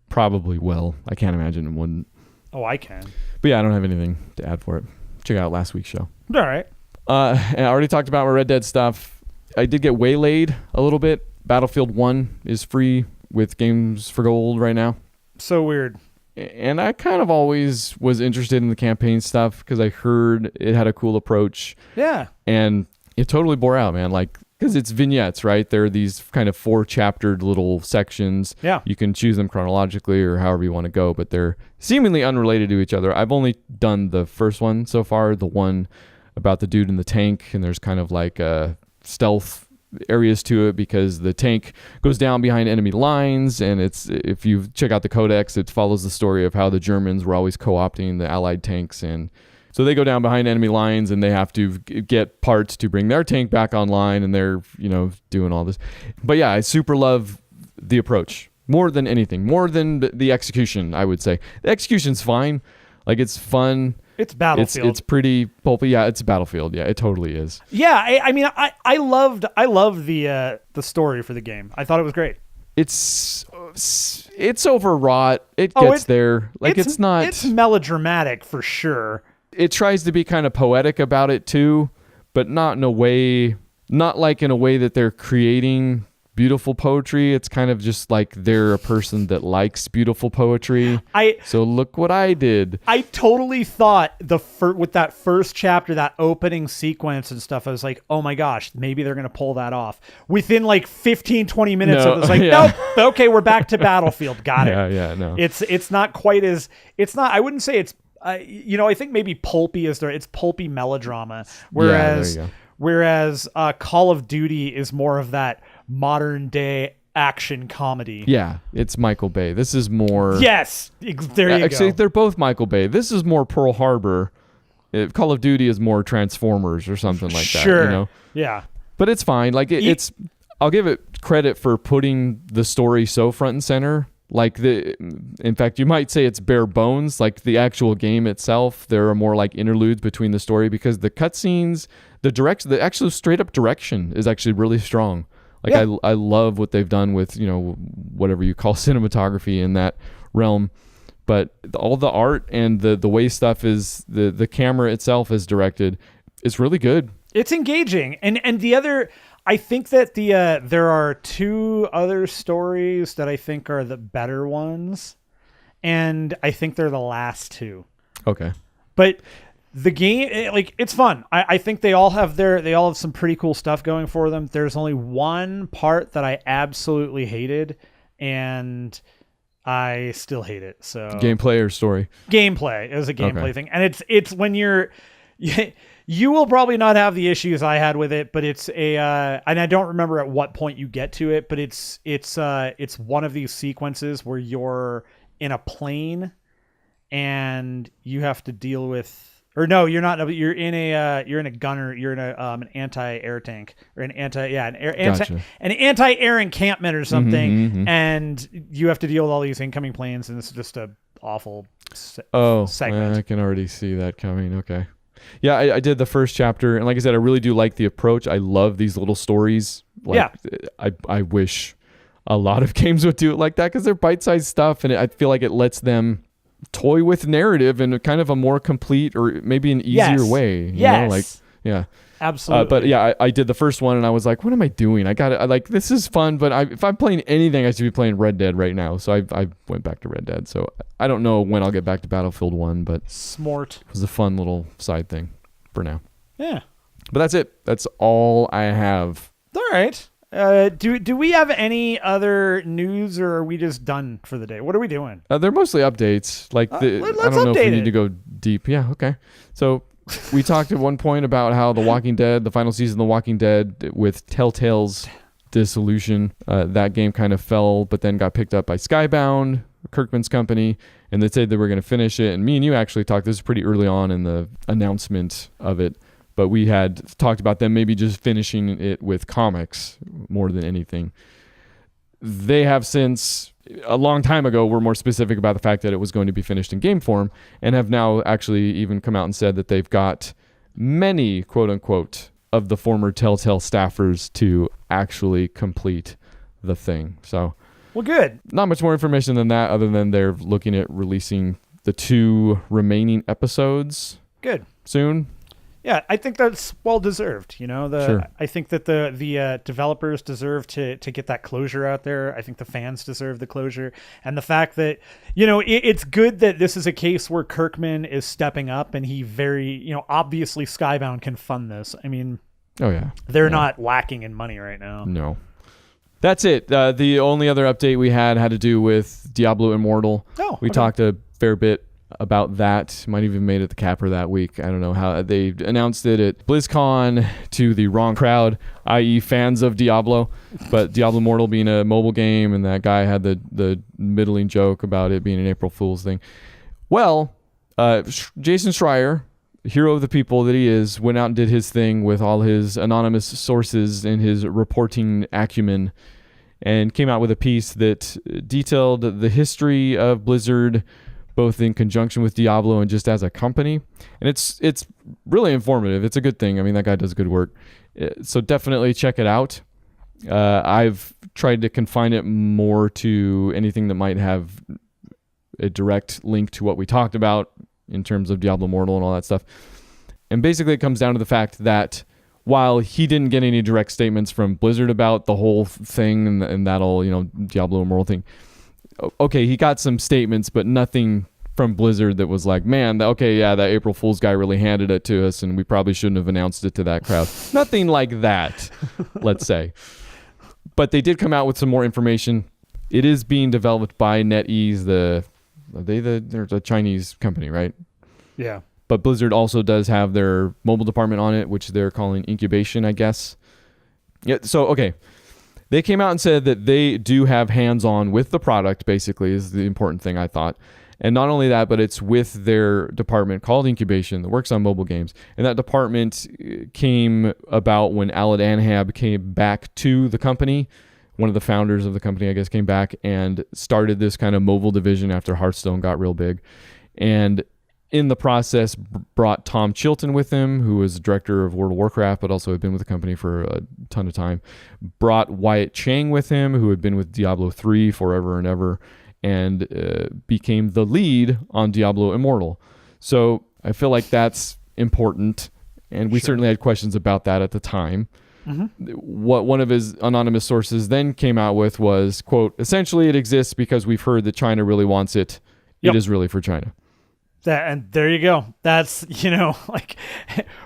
probably will. I can't imagine it wouldn't. Oh, I can. But yeah, I don't have anything to add for it. Check out last week's show. All right. And I already talked about my Red Dead stuff. I did get waylaid a little bit. Battlefield 1 is free with Games for Gold right now. So weird. And I kind of always was interested in the campaign stuff because I heard it had a cool approach. Yeah. And it totally bore out, man. Like, because it's vignettes, right? There are these kind of 4-chaptered little sections. Yeah. You can choose them chronologically or however you want to go, but they're seemingly unrelated to each other. I've only done the first one so far, the one about the dude in the tank, and there's kind of like stealth areas to it because the tank goes down behind enemy lines, and it's, if you check out the codex, it follows the story of how the Germans were always co-opting the Allied tanks, and so they go down behind enemy lines and they have to get parts to bring their tank back online, and they're, doing all this. But yeah, I super love the approach more than anything, more than the execution, I would say. The execution's fine. Like, it's fun. It's Battlefield. It's pretty pulpy. Yeah, it's Battlefield. Yeah, it totally is. Yeah, I mean, I loved the story for the game. I thought it was great. It's overwrought. It gets there. Like, it's not. It's melodramatic for sure. It tries to be kind of poetic about it too, but not in a way that they're creating beautiful poetry. It's kind of just like they're a person that likes beautiful poetry. So look what I did. I totally thought with that first chapter, that opening sequence and stuff, I was like, oh my gosh, maybe they're going to pull that off. Within like 15, 20 minutes, I was like, nope, okay, we're back to Battlefield. Got it. Yeah, no. It's not quite as, I wouldn't say it's, I think maybe pulpy it's pulpy melodrama. Whereas Call of Duty is more of that modern day action comedy. Yeah, it's Michael Bay. This is more... Yes, there you go. Actually, they're both Michael Bay. This is more Pearl Harbor. Call of Duty is more Transformers or something like that. Sure. Yeah. But it's fine. Like, it's... I'll give it credit for putting the story so front and center. Like, in fact, you might say it's bare bones. Like, the actual game itself, there are more like interludes between the story because the cutscenes, the actual straight up direction is actually really strong. Like, yeah. I love what they've done with, whatever you call cinematography in that realm. But all the art and the way stuff is, the camera itself is directed, is really good. It's engaging. And the other... I think that there are 2 other stories that I think are the better ones, and I think they're the last 2. Okay. But The game, it's fun. I think they all have some pretty cool stuff going for them. There's only one part that I absolutely hated, and I still hate it. So gameplay or story? Gameplay. It was a gameplay thing, and it's when you're. You will probably not have the issues I had with it, but it's and I don't remember at what point you get to it, but it's one of these sequences where you're in a plane and you have to deal with. Or no, you're not. You're in a gunner. You're in an anti-air tank or an anti-air encampment or something, and you have to deal with all these incoming planes, and it's just a awful segment. I can already see that coming. Okay, yeah, I did the first chapter, and like I said, I really do like the approach. I love these little stories. I wish a lot of games would do it like that because they're bite-sized stuff, and I feel like it lets them toy with narrative in a kind of a more complete or maybe an easier way. You know? Yeah, absolutely. But yeah, I did the first one and I was like, what am I doing? This is fun, but if I'm playing anything, I should be playing Red Dead right now. So I went back to Red Dead. So I don't know when I'll get back to Battlefield 1, but Smart. It was a fun little side thing for now. Yeah. But that's it. That's all I have. All right. Do we have any other news, or are we just done for the day? What are we doing? They're mostly updates. I don't know if we need to go deep. Yeah, okay. So we talked at one point about how The Walking Dead, the final season of The Walking Dead with Telltale's dissolution, that game kind of fell, but then got picked up by Skybound, Kirkman's company, and they said they were going to finish it. And me and you actually talked, this is pretty early on in the announcement of it, but we had talked about them maybe just finishing it with comics more than anything. They have since, a long time ago, were more specific about the fact that it was going to be finished in game form, and have now actually even come out and said that they've got many, quote unquote, of the former Telltale staffers to actually complete the thing. So, well, good. Not much more information than that, other than they're looking at releasing the 2 remaining episodes. Good. Soon. Yeah, I think that's well deserved. Sure. I think that the developers deserve to get that closure out there. I think the fans deserve the closure, and the fact that it's good that this is a case where Kirkman is stepping up, and he obviously Skybound can fund this. I mean, they're not lacking in money right now. No, that's it. The only other update we had to do with Diablo Immortal. We talked a fair bit about that. Might even made it the capper that week. I don't know how they announced it at BlizzCon to the wrong crowd, i.e. fans of Diablo, but Diablo Immortal being a mobile game, and that guy had the middling joke about it being an April Fool's thing. Well, Jason Schreier, hero of the people that he is, went out and did his thing with all his anonymous sources and his reporting acumen, and came out with a piece that detailed the history of Blizzard, both in conjunction with Diablo and just as a company. And it's really informative. It's a good thing. I mean, that guy does good work. So definitely check it out. I've tried to confine it more to anything that might have a direct link to what we talked about in terms of Diablo Immortal and all that stuff. And basically it comes down to the fact that while he didn't get any direct statements from Blizzard about the whole thing and that whole, Diablo Immortal thing, okay, he got some statements, but nothing from Blizzard that was like, man, that April Fool's guy really handed it to us, and we probably shouldn't have announced it to that crowd. Nothing like that, let's say. But they did come out with some more information. It is being developed by NetEase, they're a Chinese company, right? Yeah. But Blizzard also does have their mobile department on it, which they're calling Incubation, I guess. Yeah. So, okay. They came out and said that they do have hands-on with the product, basically, is the important thing, I thought. And not only that, but it's with their department called Incubation that works on mobile games. And that department came about when Alad Anhab came back to the company. One of the founders of the company, I guess, came back and started this kind of mobile division after Hearthstone got real big. And in the process, brought Tom Chilton with him, who was director of World of Warcraft, but also had been with the company for a ton of time. Brought Wyatt Chang with him, who had been with Diablo 3 forever and ever, and became the lead on Diablo Immortal. So I feel like that's important, and we certainly had questions about that at the time. Mm-hmm. What one of his anonymous sources then came out with was, quote, essentially it exists because we've heard that China really wants it. It is really for China. And there you go. That's, like,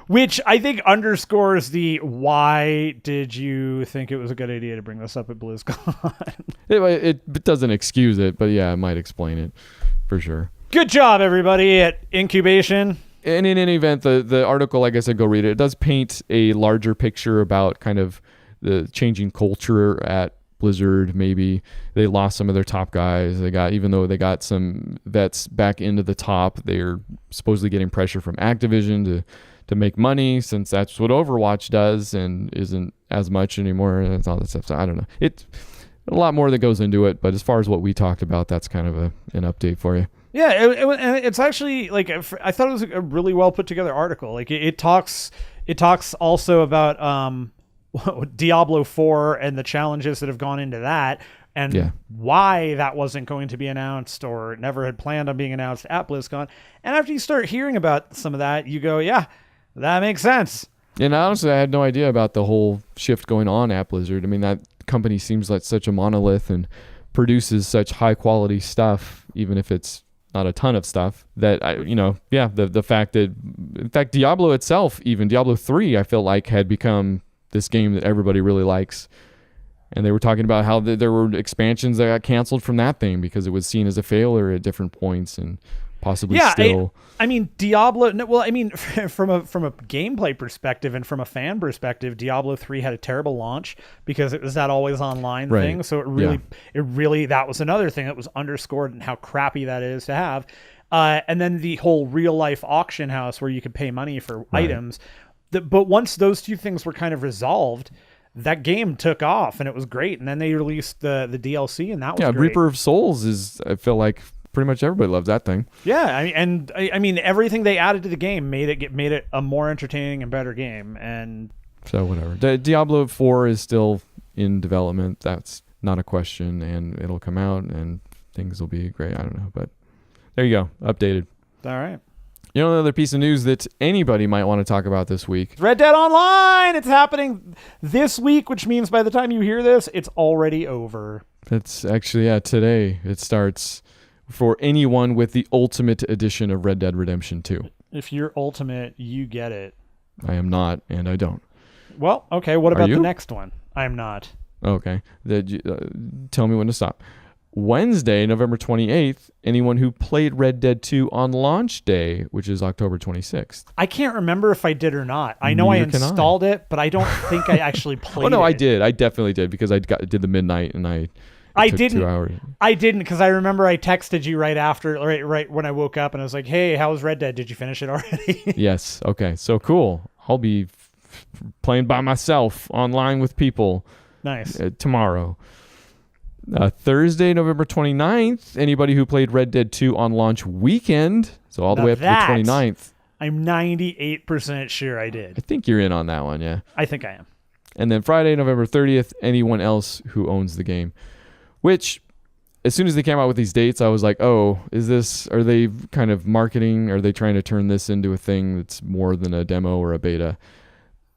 which I think underscores the why did you think it was a good idea to bring this up at BlizzCon? It doesn't excuse it, but yeah, it might explain it for sure. Good job, everybody, at Incubation. And in any event, the article, like I said, go read it. It does paint a larger picture about kind of the changing culture at Blizzard. Maybe they lost some of their top guys. Even though they got some vets back into the top, they're supposedly getting pressure from Activision to make money, since that's what Overwatch does and isn't as much anymore. And all that stuff. So I don't know. It's a lot more that goes into it, but as far as what we talked about, that's kind of an update for you. Yeah, it's actually, like, I thought it was a really well put together article. Like, it talks also about Diablo 4 and the challenges that have gone into that, and why that wasn't going to be announced or never had planned on being announced at BlizzCon. And after you start hearing about some of that, you go, yeah, that makes sense. And honestly, I had no idea about the whole shift going on at Blizzard. I mean, that company seems like such a monolith and produces such high quality stuff, even if it's not a ton of stuff, that the fact that, in fact, Diablo itself, even Diablo 3, I feel like had become this game that everybody really likes. And they were talking about how there were expansions that got canceled from that thing because it was seen as a failure at different points, and possibly still. I mean, Diablo. Well, I mean, from a gameplay perspective and from a fan perspective, Diablo 3 had a terrible launch because it was that always online thing. So it really that was another thing that was underscored and how crappy that is to have. And then the whole real life auction house where you could pay money for items. But once those two things were kind of resolved, that game took off and it was great. And then they released the DLC, and that was great. Reaper of Souls is, I feel like, pretty much everybody loves that thing. Yeah, I mean, everything they added to the game made it a more entertaining and better game. And so whatever. Diablo 4 is still in development. That's not a question, and it'll come out and things will be great. I don't know, but there you go, updated. All right. You know, another piece of news that anybody might want to talk about this week. Red Dead Online. It's happening this week, which means by the time you hear this, it's already over. It's actually today. It starts for anyone with the Ultimate Edition of Red Dead Redemption 2. If you're Ultimate, you get it. I am not, and I don't. Well, okay, what about the next one? I'm not. Okay. Tell me when to stop. Wednesday, November 28th, anyone who played Red Dead 2 on launch day, which is October 26th. I can't remember if I did or not. I know I installed it, but I don't think I actually played it. Oh, no, I did. I definitely did, because I did the midnight, and I took 2 hours. I didn't, because I remember I texted you right after, right when I woke up, and I was like, hey, how was Red Dead? Did you finish it already? Yes. Okay. So cool. I'll be playing by myself online with people. Nice. Tomorrow. Thursday, November 29th, anybody who played Red Dead 2 on launch weekend, so all the way up to the 29th. I'm 98% sure I did. I think you're in on that one, yeah. I think I am. And then Friday, November 30th, anyone else who owns the game. Which, as soon as they came out with these dates, I was like, are they kind of marketing? Are they trying to turn this into a thing that's more than a demo or a beta?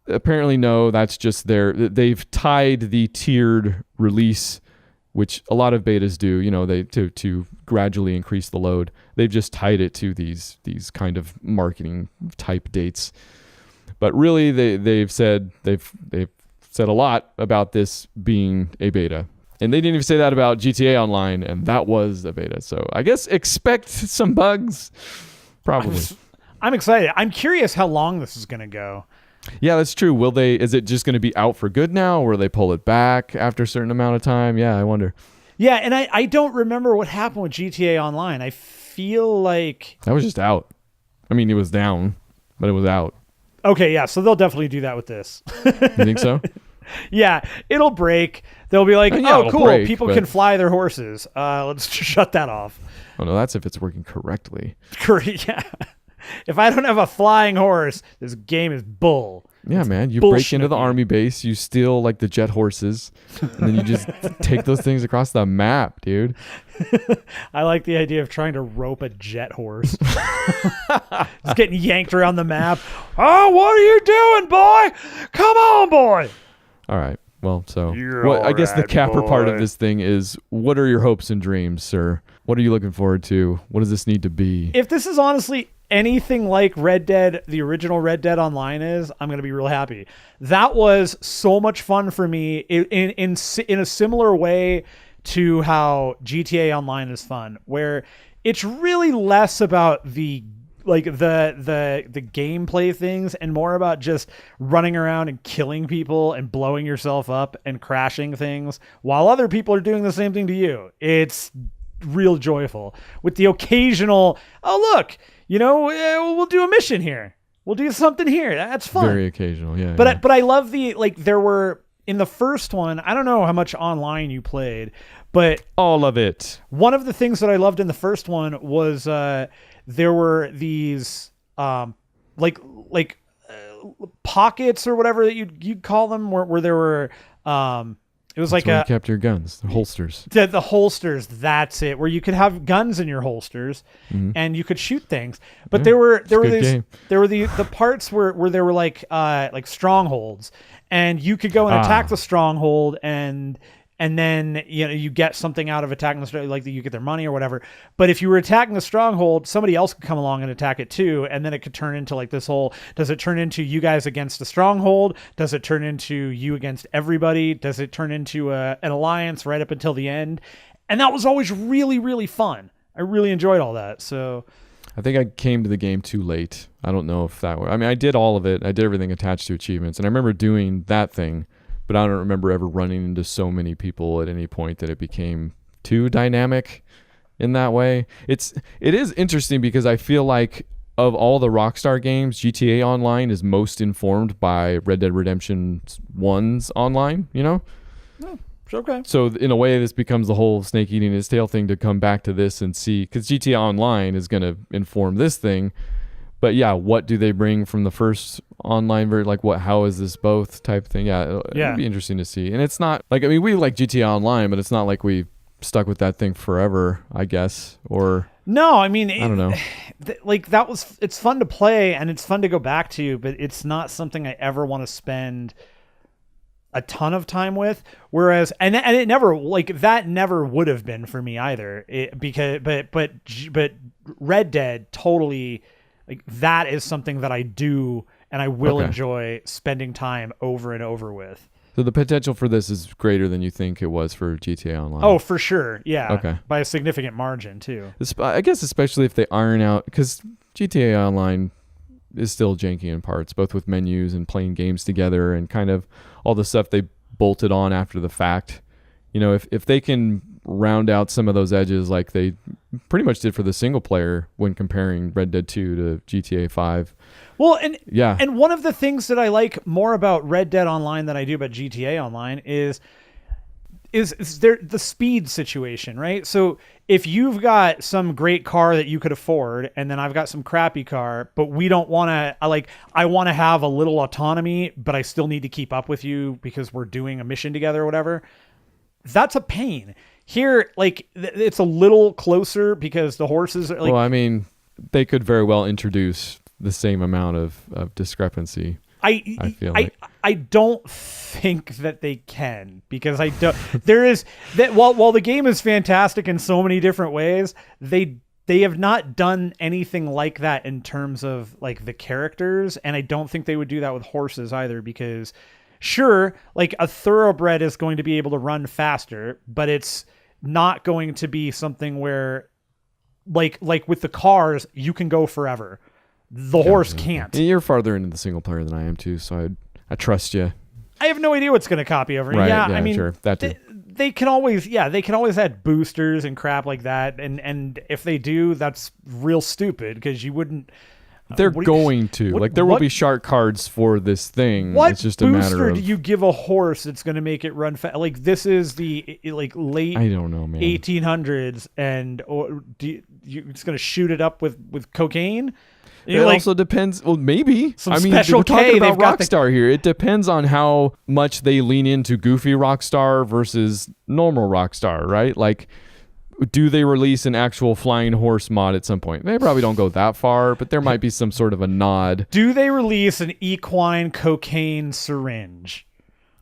Apparently, no, that's just they've tied the tiered release, which a lot of betas do, to gradually increase the load. They've just tied it to these kind of marketing type dates. But really, they've said a lot about this being a beta. And they didn't even say that about GTA Online, and that was a beta. So I guess expect some bugs, probably. I'm excited. I'm curious how long this is going to go. Yeah, that's true. Is it just going to be out for good now, or will they pull it back after a certain amount of time? Yeah, I wonder. Yeah, and I don't remember what happened with GTA Online. I feel like that was just out. I mean, it was down, but it was out. Okay, yeah, so they'll definitely do that with this. You think so? Yeah, it'll break. They'll be like, cool, break, people can fly their horses. Let's shut that off. Oh, no, that's if it's working correctly. Yeah. If I don't have a flying horse, this game is bull. Yeah, it's man. You break into the army base, you steal like the jet horses, and then you just take those things across the map, dude. I like the idea of trying to rope a jet horse. It's getting yanked around the map. Oh, what are you doing, boy? Come on, boy. All right. Well, so I guess the capper part of this thing is, what are your hopes and dreams, sir? What are you looking forward to? What does this need to be? If this is honestly anything like Red Dead, the original Red Dead Online is, I'm going to be real happy. That was so much fun for me in a similar way to how GTA Online is fun, where it's really less about the gameplay things and more about just running around and killing people and blowing yourself up and crashing things while other people are doing the same thing to you. It's real joyful with the occasional, oh look, we'll do a mission here, we'll do something here, that's fun. Very occasional. Yeah, but I love there were, in the first one, I don't know how much online you played, but all of it. One of the things that I loved in the first one was there were these pockets or whatever that you'd call them, where there were it was that's like you kept your guns, the holsters. The holsters, that's it. Where you could have guns in your holsters, and you could shoot things. But there were the parts where there were like strongholds, and you could go and attack the stronghold, and then you get something out of attacking the stronghold, like you get their money or whatever. But if you were attacking the stronghold, somebody else could come along and attack it too, and then it could turn into like this whole, does it turn into you guys against the stronghold? Does it turn into you against everybody? Does it turn into an alliance right up until the end? And that was always really, really fun. I really enjoyed all that. So I think I came to the game too late. I don't know if that were, I mean, I did all of it. I did everything attached to achievements, and I remember doing that thing. But I don't remember ever running into so many people at any point that it became too dynamic in that way. It is interesting because I feel like of all the Rockstar games, GTA Online is most informed by Red Dead Redemption 1's online, Oh, okay. So in a way, this becomes the whole snake eating its tail thing to come back to this and see, because GTA Online is going to inform this thing. But yeah, what do they bring from the first online version? Like how is this both type thing? Yeah, it'd be interesting to see. And it's not like, I mean, we like GTA Online, but it's not like we stuck with that thing forever, I guess. Or no, I mean, I don't know. It's fun to play and it's fun to go back to, but it's not something I ever want to spend a ton of time with. Whereas, and it never, like, that never would have been for me either. But Red Dead totally, like, that is something that I do and I will enjoy spending time over and over with. So the potential for this is greater than you think it was for GTA Online. Oh, for sure. Yeah. Okay. By a significant margin too. I guess especially if they iron out, because GTA Online is still janky in parts, both with menus and playing games together and kind of all the stuff they bolted on after the fact. You know, if they can round out some of those edges like they pretty much did for the single player when comparing Red Dead 2 to GTA 5. Well, and one of the things that I like more about Red Dead Online than I do about GTA Online is there the speed situation, right? So if you've got some great car that you could afford, and then I've got some crappy car, but we don't want to, I want to have a little autonomy, but I still need to keep up with you because we're doing a mission together or whatever. That's a pain. Here, like, it's a little closer because the horses are like... Well, I mean, they could very well introduce the same amount of discrepancy. I feel like. I don't think that they can, because I don't... There is... that while the game is fantastic in so many different ways, they have not done anything like that in terms of, like, the characters, and I don't think they would do that with horses either, because... Sure, like a thoroughbred is going to be able to run faster, but it's not going to be something where, like with the cars, you can go forever. The horse can't. You're farther into the single player than I am too, so I trust you. I have no idea what's going to copy over. Right, yeah, I mean, sure. That too. They can always add boosters and crap like that, and if they do, that's real stupid because you wouldn't. They're going to. There will be shark cards for this thing. What it's just a matter booster of... do you give a horse that's going to make it run fast? Like, this is the late I don't know, man. 1800s, and it's going to shoot it up with cocaine? It also depends. Well, maybe. Some special we're talking K, about Rockstar here. It depends on how much they lean into goofy Rockstar versus normal Rockstar, right? Like... Do they release an actual flying horse mod at some point? They probably don't go that far, but there might be some sort of a nod. Do they release an equine cocaine syringe?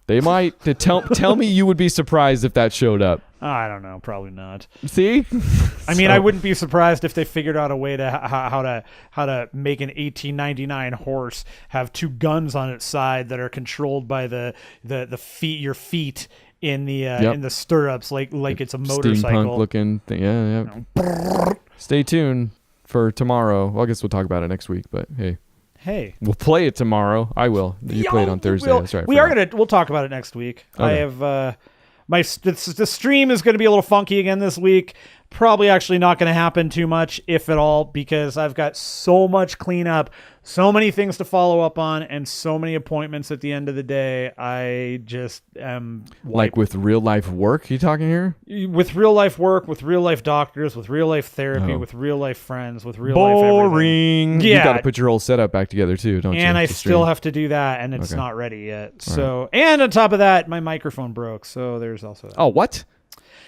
They might. Tell me you would be surprised if that showed up. I don't know. Probably not. See? I mean, I wouldn't be surprised if they figured out a way to how to make an 1899 horse have 2 guns on its side that are controlled by the feet, your feet in the stirrups, like it's a motorcycle. Steampunk looking thing. Yeah. Stay tuned for tomorrow. Well, I guess we'll talk about it next week, but hey. We'll play it tomorrow. I will. You play it on Thursday. That's right. We'll talk about it next week. Okay. I have the stream is going to be a little funky again this week. Probably actually not going to happen too much, if at all, because I've got so much cleanup, so many things to follow up on, and so many appointments at the end of the day. I just am like with real life work. You talking here? With real life work, with real life doctors, with real life therapy, with real life friends, with real life everything. Boring. Yeah, you got to put your whole setup back together too, don't you? And I still have to do that, and it's not ready yet. So, and on top of that, my microphone broke. So there's also that. Oh, what?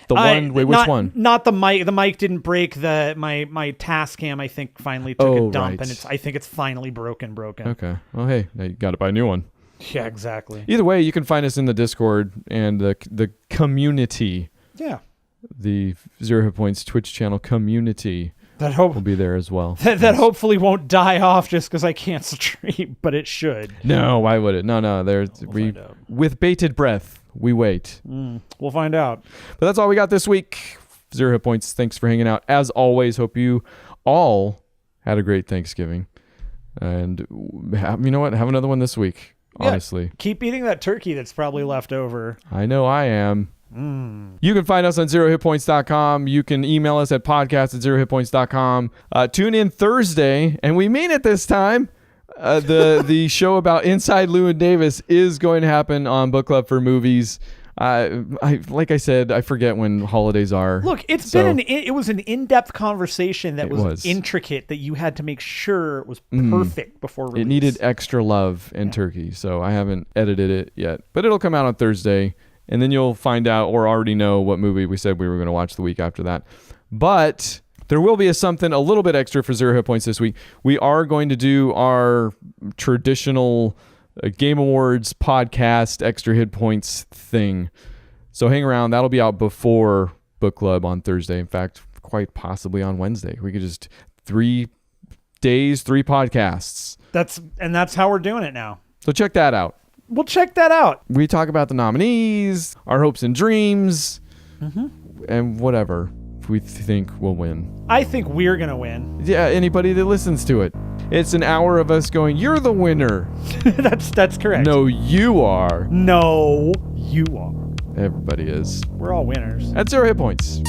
The one? Wait, which one? Not the mic. The mic didn't break. My Tascam, I think, finally took a dump, and I think it's finally broken. Okay. Well, hey, now you got to buy a new one. Yeah, exactly. Either way, you can find us in the Discord and the community. Yeah. The 0 Hit Points Twitch channel community. That will be there as well. That hopefully won't die off just because I can't stream, but it should. No, why would it? No. With bated breath. We wait. We'll find out. But that's all we got this week. 0 Hit Points. Thanks for hanging out. As always, hope you all had a great Thanksgiving. And you know what? Have another one this week, honestly. Keep eating that turkey that's probably left over. I know I am. You can find us on 0hitpoints.com. You can email us at podcast@0hitpoints.com. Tune in Thursday, and we mean it this time. The show about Inside Llewyn Davis is going to happen on Book Club for Movies. Like I said, I forget when holidays are. Look, it was an in-depth conversation that was intricate, that you had to make sure it was perfect before release. It needed extra love and turkey, so I haven't edited it yet. But it'll come out on Thursday, and then you'll find out or already know what movie we said we were going to watch the week after that. But there will be something a little bit extra for 0 Hit Points this week. We are going to do our traditional Game Awards podcast extra hit points thing. So hang around. That'll be out before Book Club on Thursday. In fact, quite possibly on Wednesday. We could just 3 days, 3 podcasts. That's how we're doing it now. So check that out. We'll check that out. We talk about the nominees, our hopes and dreams, and whatever we think will win. I think we're going to win. Yeah, anybody that listens to it. It's an hour of us going, you're the winner. That's correct. No, you are. No, you are. Everybody is. We're all winners. That's 0 Hit Points.